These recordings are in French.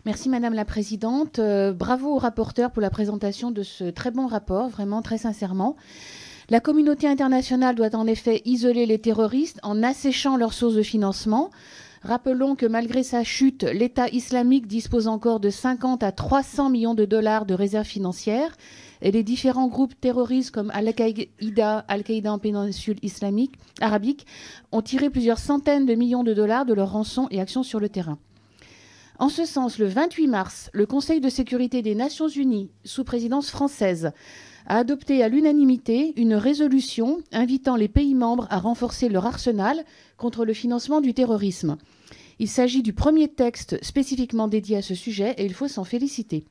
Merci Madame la Présidente. Bravo au rapporteur pour la présentation de ce très bon rapport, vraiment très sincèrement. La communauté internationale doit en effet isoler les terroristes en asséchant leurs sources de financement. Rappelons que malgré sa chute, l'État islamique dispose encore de 50 à 300 millions de dollars de réserves financières et les différents groupes terroristes comme Al-Qaïda en péninsule islamique, arabique ont tiré plusieurs centaines de millions de dollars de leurs rançons et actions sur le terrain. En ce sens, le 28 mars, le Conseil de sécurité des Nations Unies, sous présidence française, a adopté à l'unanimité une résolution invitant les pays membres à renforcer leur arsenal contre le financement du terrorisme. Il s'agit du premier texte spécifiquement dédié à ce sujet et il faut s'en féliciter.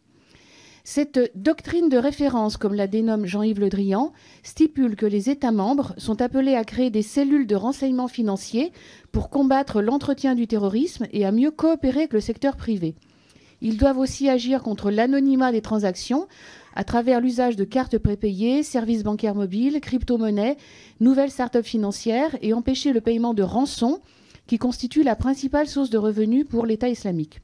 Cette doctrine de référence, comme la dénomme Jean-Yves Le Drian, stipule que les États membres sont appelés à créer des cellules de renseignement financier pour combattre l'entretien du terrorisme et à mieux coopérer avec le secteur privé. Ils doivent aussi agir contre l'anonymat des transactions à travers l'usage de cartes prépayées, services bancaires mobiles, crypto-monnaies, nouvelles start-up financières et empêcher le paiement de rançons qui constituent la principale source de revenus pour l'État islamique.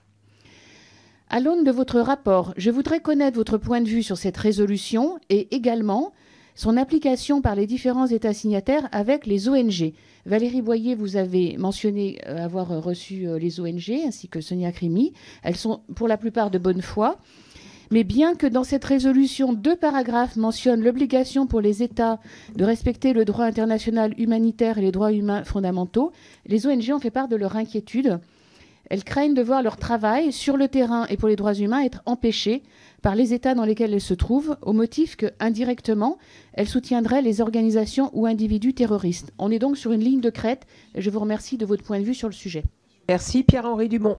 À l'aune de votre rapport, je voudrais connaître votre point de vue sur cette résolution et également son application par les différents États signataires avec les ONG. Valérie Boyer, vous avez mentionné avoir reçu les ONG ainsi que Sonia Crimi. Elles sont pour la plupart de bonne foi. Mais bien que dans cette résolution, 2 paragraphes mentionnent l'obligation pour les États de respecter le droit international humanitaire et les droits humains fondamentaux, les ONG ont fait part de leur inquiétude. Elles craignent de voir leur travail sur le terrain et pour les droits humains être empêché par les États dans lesquels elles se trouvent, au motif que, indirectement, elles soutiendraient les organisations ou individus terroristes. On est donc sur une ligne de crête et je vous remercie de votre point de vue sur le sujet. Merci Pierre-Henri Dumont.